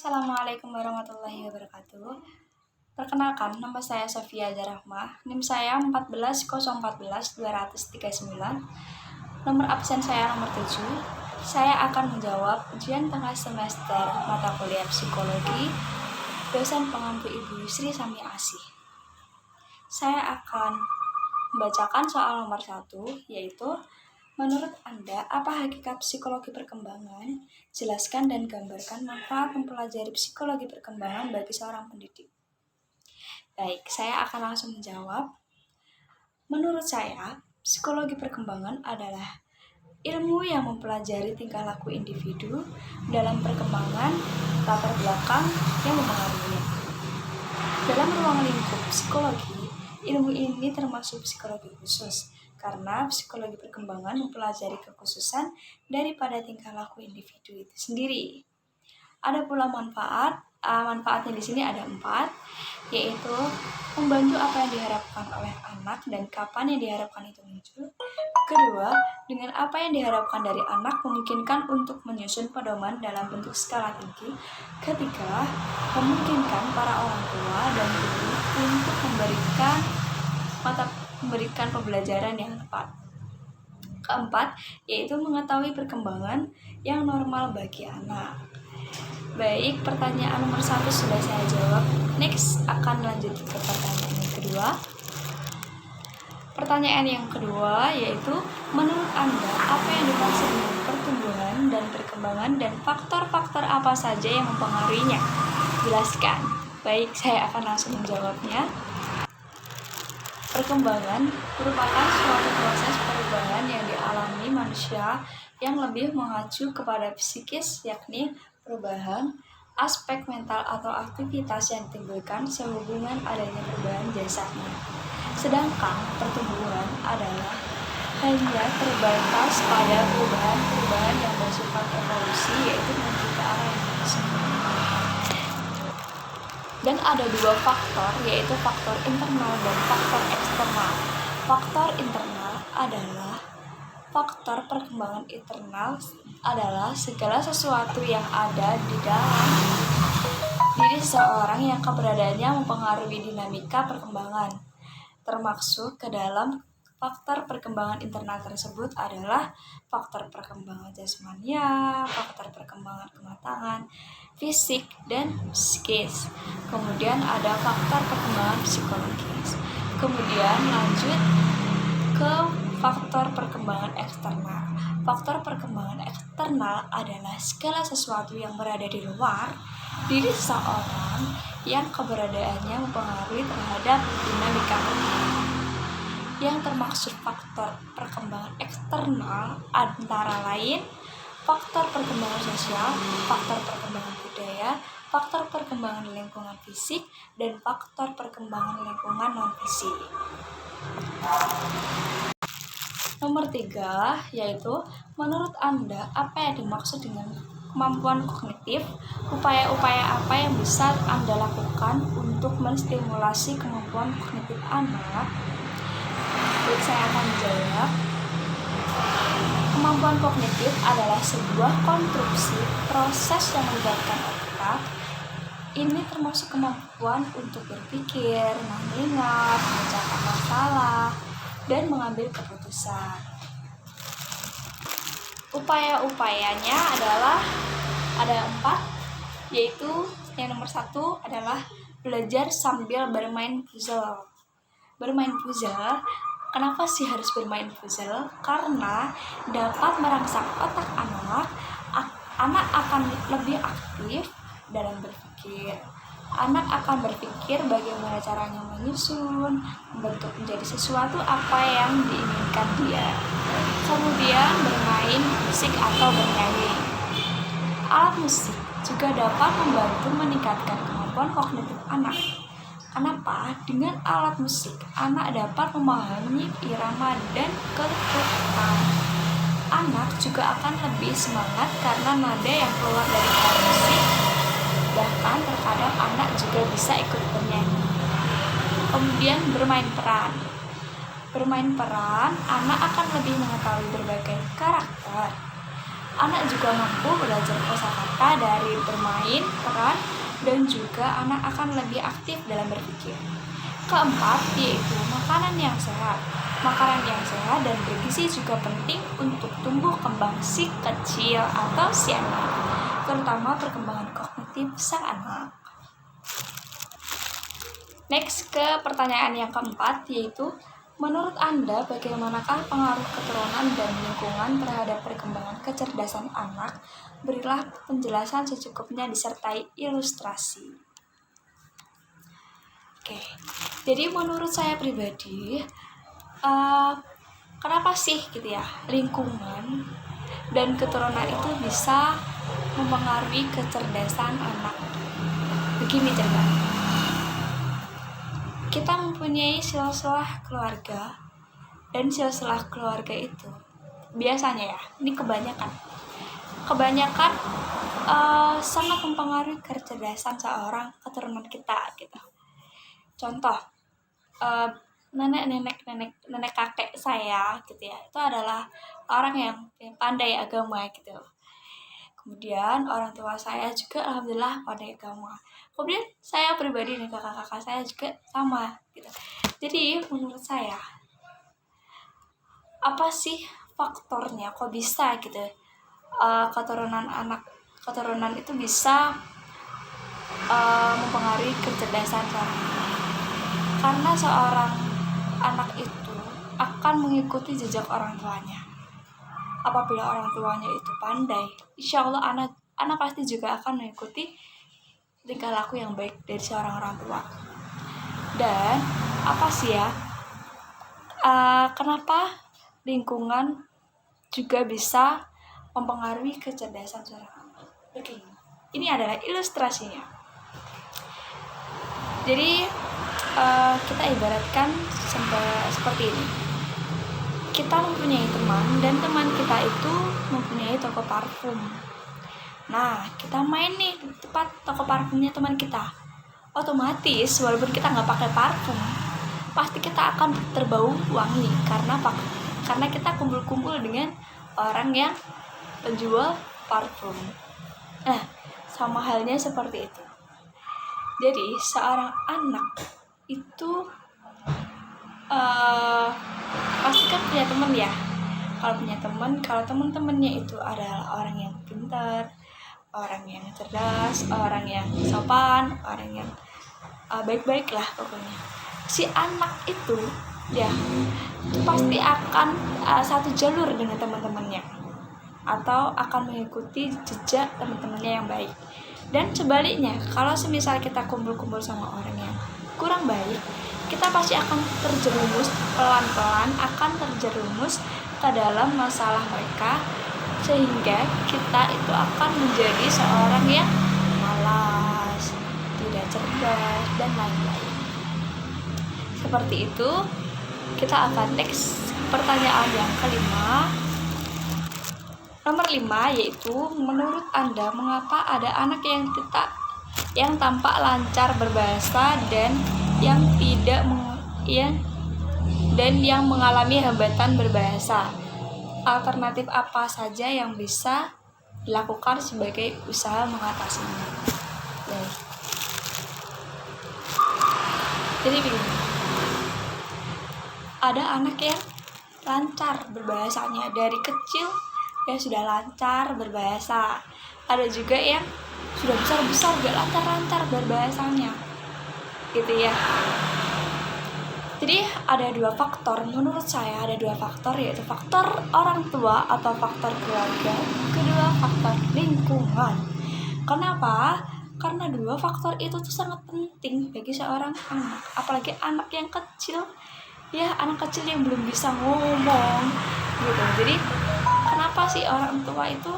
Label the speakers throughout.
Speaker 1: Assalamualaikum warahmatullahi wabarakatuh. Perkenalkan, nama saya Sofia Zarahmah. NIM saya 14014-239. Nomor absen saya nomor 7. Saya akan menjawab ujian tengah semester mata kuliah psikologi dosen pengampu Ibu Sri Sami Asih. Saya akan membacakan soal nomor 1, yaitu menurut Anda, apa hakikat psikologi perkembangan? Jelaskan dan gambarkan manfaat mempelajari psikologi perkembangan bagi seorang pendidik. Baik, saya akan langsung menjawab. Menurut saya, psikologi perkembangan adalah ilmu yang mempelajari tingkah laku individu dalam perkembangan latar belakang yang mempengaruhinya. Dalam ruang lingkup psikologi, ilmu ini termasuk psikologi khusus, karena psikologi perkembangan mempelajari kekhususan daripada tingkah laku individu itu sendiri. Ada pula manfaatnya di sini ada 4, yaitu membantu apa yang diharapkan oleh anak dan kapan yang diharapkan itu muncul. Kedua, dengan apa yang diharapkan dari anak memungkinkan untuk menyusun pedoman dalam bentuk skala tinggi. Ketiga, memungkinkan para orang tua dan guru untuk memberikan pembelajaran yang tepat. Keempat, yaitu mengetahui perkembangan yang normal bagi anak. Baik, pertanyaan nomor 1 sudah saya jawab. Next, akan lanjut ke pertanyaan yang kedua. Pertanyaan yang kedua yaitu, menurut Anda, apa yang dimaksud dengan pertumbuhan dan perkembangan dan faktor-faktor apa saja yang mempengaruhinya? Jelaskan. Baik, saya akan langsung menjawabnya. Perkembangan merupakan suatu proses perubahan yang dialami manusia yang lebih mengacu kepada psikis, yakni perubahan aspek mental atau aktivitas yang ditimbulkan sehubungan adanya perubahan jasadnya. Sedangkan pertumbuhan adalah hanya terbatas pada perubahan yang bersifat evolusi, yaitu menuju ke arah yang lebih sempurna. Dan ada 2 faktor, yaitu faktor internal dan faktor eksternal. Faktor internal adalah faktor perkembangan internal adalah segala sesuatu yang ada di dalam diri seseorang yang keberadaannya mempengaruhi dinamika perkembangan. Termasuk ke dalam faktor perkembangan internal tersebut adalah faktor perkembangan jasmania, faktor perkembangan kematangan, fisik, dan psikis. Kemudian ada faktor perkembangan psikologis. Kemudian lanjut ke faktor perkembangan eksternal. Faktor perkembangan eksternal adalah segala sesuatu yang berada di luar diri seseorang yang keberadaannya mempengaruhi terhadap dinamika perkembangan. Yang termaksud faktor perkembangan eksternal antara lain faktor perkembangan sosial, faktor perkembangan budaya, faktor perkembangan lingkungan fisik, dan faktor perkembangan lingkungan non-fisik. Nomor 3, yaitu menurut Anda apa yang dimaksud dengan kemampuan kognitif? Upaya-upaya apa yang bisa Anda lakukan untuk menstimulasi kemampuan kognitif anak? Baik, saya akan menjawab. Kemampuan kognitif adalah sebuah konstruksi proses yang melibatkan otak. Ini termasuk kemampuan untuk berpikir, mengingat, memecahkan masalah, dan mengambil keputusan. Upaya-upayanya adalah ada 4, yaitu yang nomor 1 adalah belajar sambil bermain puzzle. Bermain puzzle, kenapa sih harus bermain puzzle? Karena dapat merangsang otak anak. Anak akan lebih aktif dalam berpikir. Anak akan berpikir bagaimana caranya menyusun, membentuk menjadi sesuatu apa yang diinginkan dia. Kemudian bermain musik atau bernyanyi. Alat musik juga dapat membantu meningkatkan kemampuan kognitif anak. Kenapa? Dengan alat musik, anak dapat memahami irama dan ketukan. Anak juga akan lebih semangat karena nada yang keluar dari alat musik. Bahkan terkadang anak juga bisa ikut bernyanyi. Kemudian bermain peran. Bermain peran, anak akan lebih mengetahui berbagai karakter. Anak juga mampu belajar kosakata dari bermain peran, dan juga anak akan lebih aktif dalam berpikir. Keempat, yaitu makanan yang sehat. Makanan yang sehat dan bergizi juga penting untuk tumbuh kembang si kecil atau si anak, terutama perkembangan kognitif sang anak. Next ke pertanyaan yang keempat, yaitu menurut Anda bagaimanakah pengaruh keturunan dan lingkungan terhadap perkembangan kecerdasan anak? Berilah penjelasan secukupnya disertai ilustrasi. Oke, jadi menurut saya pribadi, kenapa sih gitu ya lingkungan dan keturunan itu bisa mempengaruhi kecerdasan anak? Begini ceritanya. Kita mempunyai silsilah keluarga, dan silsilah keluarga itu biasanya ya, ini kebanyakan sangat mempengaruhi kecerdasan seorang keturunan kita gitu. Contoh, nenek kakek saya gitu ya, itu adalah orang yang pandai agama gitu. Kemudian orang tua saya juga alhamdulillah pandai agama. Kemudian saya pribadi dan kakak-kakak saya juga sama gitu. Jadi menurut saya, apa sih faktornya kok bisa gitu keturunan itu bisa mempengaruhi kecerdasan seorang anak? Karena seorang anak itu akan mengikuti jejak orang tuanya. Apabila orang tuanya itu pandai, insya Allah anak pasti juga akan mengikuti tingkah laku yang baik dari seorang orang tua. Dan apa sih ya, kenapa lingkungan juga bisa mempengaruhi kecerdasan seorang anak? Begini, ini adalah ilustrasinya. Jadi kita ibaratkan seperti ini. Kita mempunyai teman, dan teman kita itu mempunyai toko parfum. Nah, kita main nih di tempat toko parfumnya teman kita. Otomatis walaupun kita nggak pakai parfum, pasti kita akan terbau wangi karena kita kumpul-kumpul dengan orang yang penjual parfum. Nah, sama halnya seperti itu. Jadi seorang anak itu pasti kan punya teman ya. Kalau teman-temannya itu adalah orang yang pintar, orang yang cerdas, orang yang sopan, orang yang baik-baik lah pokoknya. Si anak itu ya itu pasti akan satu jalur dengan teman-temannya, atau akan mengikuti jejak teman-temannya yang baik. Dan sebaliknya, kalau semisal kita kumpul-kumpul sama orang yang kurang baik, kita pasti akan pelan-pelan akan terjerumus ke dalam masalah mereka, sehingga kita itu akan menjadi seorang yang malas, tidak cerdas, dan lain-lain. Seperti itu. Kita akan next pertanyaan yang kelima. Nomor 5, yaitu menurut Anda mengapa ada anak yang tampak lancar berbahasa dan yang mengalami hambatan berbahasa? Alternatif apa saja yang bisa dilakukan sebagai usaha mengatasinya? Jadi begini, ada anak yang lancar berbahasanya dari kecil, ya sudah lancar berbahasa. Ada juga yang sudah besar gak lancar berbahasanya gitu ya. Jadi ada dua faktor, menurut saya ada dua faktor, yaitu faktor orang tua atau faktor keluarga, kedua faktor lingkungan. Kenapa? Karena dua faktor itu tuh sangat penting bagi seorang anak, apalagi anak yang kecil ya, anak kecil yang belum bisa ngomong gitu. Jadi kenapa sih orang tua itu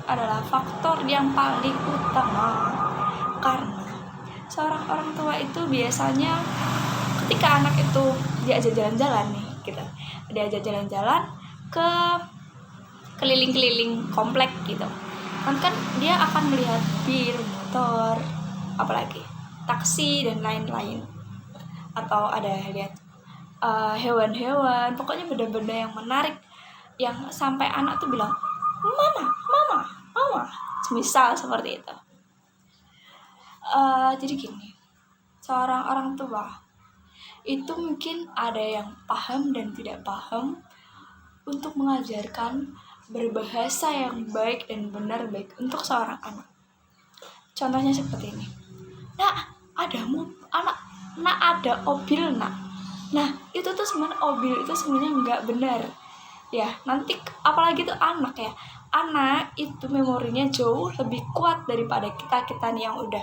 Speaker 1: adalah faktor yang paling utama? Karena seorang orang tua itu biasanya ketika anak itu diajak jalan-jalan nih gitu, diajak jalan-jalan ke keliling-keliling komplek gitu kan dia akan melihat bir, motor, apalagi taksi dan lain-lain, atau ada lihat hewan-hewan, pokoknya benda-benda yang menarik yang sampai anak tuh bilang, mama, mama, mama, misal seperti itu. Jadi gini, seorang orang tua itu mungkin ada yang paham dan tidak paham untuk mengajarkan berbahasa yang baik dan benar baik untuk seorang anak. Contohnya seperti ini. Nak, ada obil nak. Nah, itu tuh sebenarnya obil itu sebenarnya nggak benar. Ya, nanti apalagi tuh anak ya. Anak itu memorinya jauh lebih kuat daripada kita nih yang udah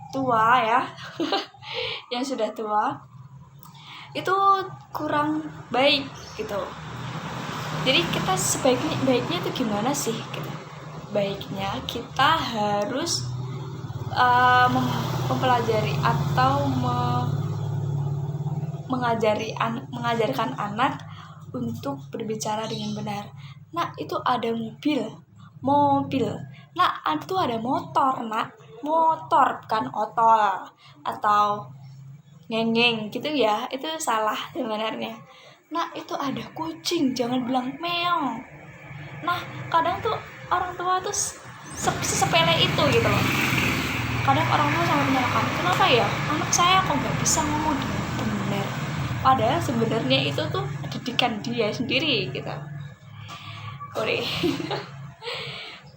Speaker 1: tua ya. Yang sudah tua itu kurang baik gitu. Jadi kita baiknya itu gimana sih gitu. Baiknya kita harus mempelajari atau mengajarkan anak untuk berbicara dengan benar. Nak, itu ada mobil. Nak, itu ada motor, nak. Motor kan otol atau ngengeng gitu ya. Itu salah sebenarnya. Nak, itu ada kucing, jangan bilang meong. Nah, kadang tuh orang tua tuh sepele itu gitu loh. Kadang orang tua sangat menyalahkan, kenapa ya anak saya kok nggak bisa ngomong dengan benar, padahal sebenarnya itu tuh didikan dia sendiri gitu. Oke.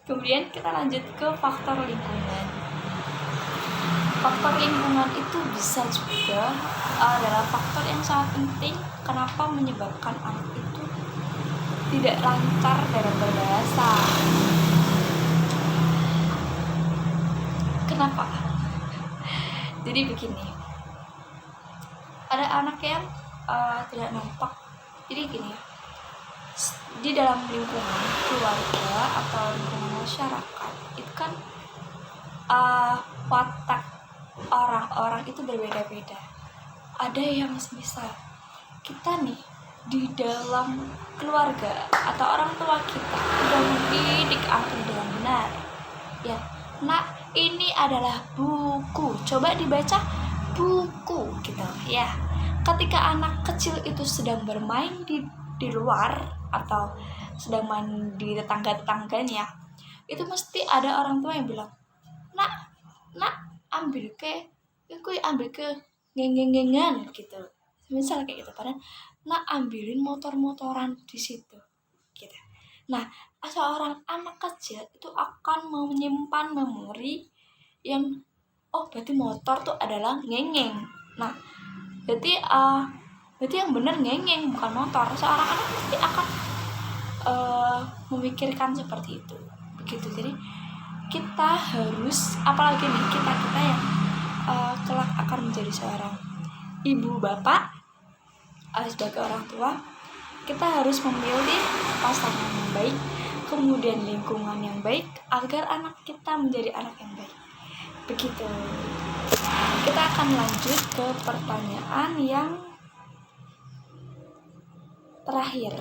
Speaker 1: Kemudian kita lanjut ke faktor lingkungan. Faktor lingkungan itu bisa juga adalah faktor yang sangat penting kenapa menyebabkan anak itu tidak lancar dalam berbahasa. Kenapa? Jadi begini, ada anak yang tidak nampak. Jadi gini, di dalam lingkungan keluarga atau lingkungan masyarakat itu kan watak orang-orang itu berbeda-beda. Ada yang misal kita nih di dalam keluarga atau orang tua kita sudah mendidik anak dengan benar. Ya, nak, ini adalah buku, coba dibaca buku gitu ya. Ketika anak kecil itu sedang bermain di luar atau sedang main di tetangga-tetangganya, itu mesti ada orang tua yang bilang, nak ambil ke ngeng-ngengan gitu, misal kayak gitu. Padahal nak ambilin motor-motoran di situ gitu. Nah, seorang anak kecil itu akan menyimpan memori yang berarti motor tuh adalah ngengeng. Nah, berarti yang benar ngengeng bukan motor. Seorang anak pasti akan memikirkan seperti itu. Begitu. Jadi kita harus, apalagi nih kita yang kelak akan menjadi seorang ibu bapak sebagai orang tua, kita harus memilih pasangan yang baik, kemudian lingkungan yang baik agar anak kita menjadi anak yang baik. Begitu. Kita akan lanjut ke pertanyaan yang terakhir.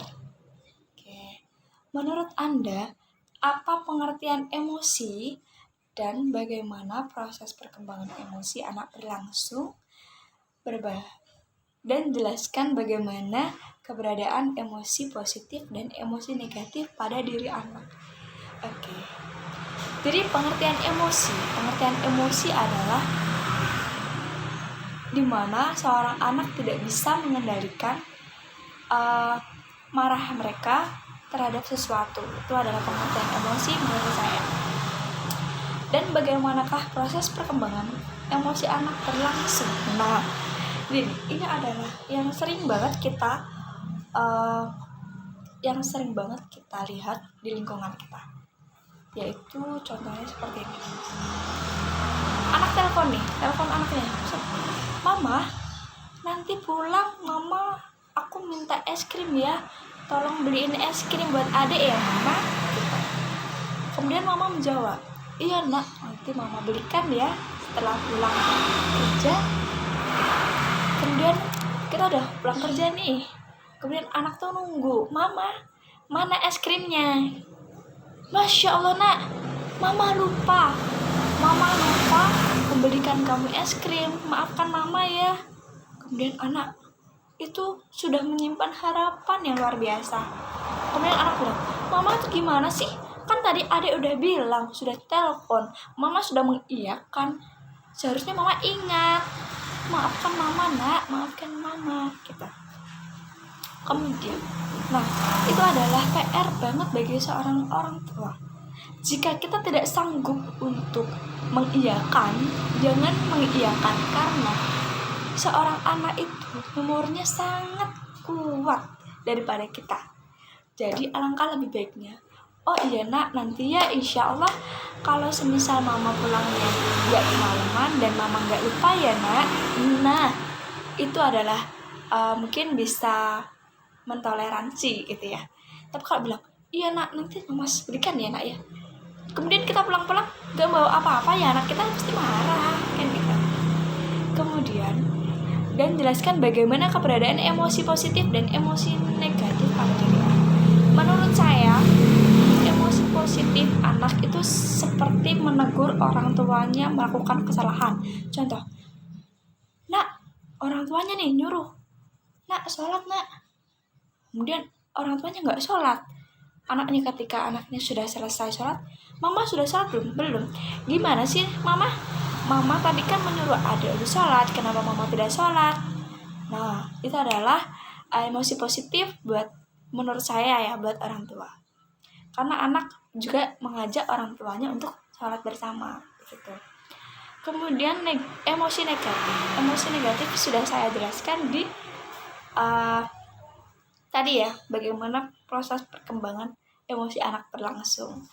Speaker 1: Oke. Menurut Anda, apa pengertian emosi dan bagaimana proses perkembangan emosi anak berlangsung? Dan jelaskan bagaimana keberadaan emosi positif dan emosi negatif pada diri anak. Oke. Jadi pengertian emosi adalah di mana seorang anak tidak bisa mengendalikan marah mereka terhadap sesuatu. Itu adalah pengertian emosi menurut saya. Dan bagaimanakah proses perkembangan emosi anak berlangsung? Nah, ini adalah yang sering banget kita lihat di lingkungan kita. Yaitu contohnya seperti ini. Anak telepon anaknya. Mama, nanti pulang mama aku minta es krim ya. Tolong beliin es krim buat adek ya mama. Kemudian mama menjawab, iya nak, nanti mama belikan ya setelah pulang kerja. Kemudian kita udah pulang kerja nih. Kemudian anak tuh nunggu, mama, mana es krimnya? Masya Allah nak, mama lupa membelikan kamu es krim. Maafkan mama ya. Kemudian anak itu sudah menyimpan harapan yang luar biasa. Kemudian anak bilang, mama itu gimana sih? Kan tadi adek udah bilang, sudah telepon, mama sudah mengiyakan. Seharusnya mama ingat, maafkan mama nak, maafkan mama kita. Kemudian, nah itu adalah PR banget bagi seorang orang tua. Jika kita tidak sanggup untuk mengiyakan, jangan mengiyakan, karena seorang anak itu umurnya sangat kuat daripada kita. Jadi alangkah lebih baiknya, oh iya nak, nanti ya insya Allah kalau semisal mama pulangnya gak kemalaman dan mama gak lupa ya nak. Nah itu adalah mungkin bisa mentoleransi gitu ya. Tapi kalau bilang iya nak, nanti mama belikan ya nak ya, kemudian kita pulang-pulang gak bawa apa-apa ya anak, kita pasti marah kan gitu. Kemudian, dan jelaskan bagaimana keberadaan emosi positif dan emosi negatif pada diri anak. Menurut saya, emosi positif anak itu seperti menegur orang tuanya melakukan kesalahan. Contoh, nak, orang tuanya nih nyuruh, nak sholat nak, kemudian orang tuanya nggak sholat. Anaknya, ketika anaknya sudah selesai sholat, mama sudah sholat belum? Gimana sih mama tadi kan menyuruh adik untuk sholat, kenapa mama tidak sholat? Nah itu adalah emosi positif menurut saya ya, buat orang tua, karena anak juga mengajak orang tuanya untuk sholat bersama gitu. Kemudian emosi negatif sudah saya jelaskan di tadi ya, bagaimana proses perkembangan emosi anak berlangsung.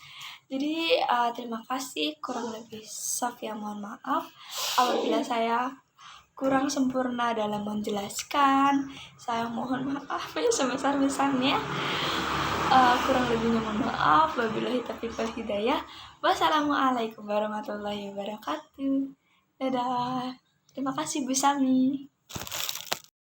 Speaker 1: Jadi terima kasih, kurang lebih Sofia mohon maaf apabila saya kurang sempurna dalam menjelaskan. Saya mohon maaf ya sebesar-besarnya. Kurang lebihnya mohon maaf. Wabillahi taufiq wal hidayah. Wassalamualaikum warahmatullahi wabarakatuh. Dadah. Terima kasih Bu Sami.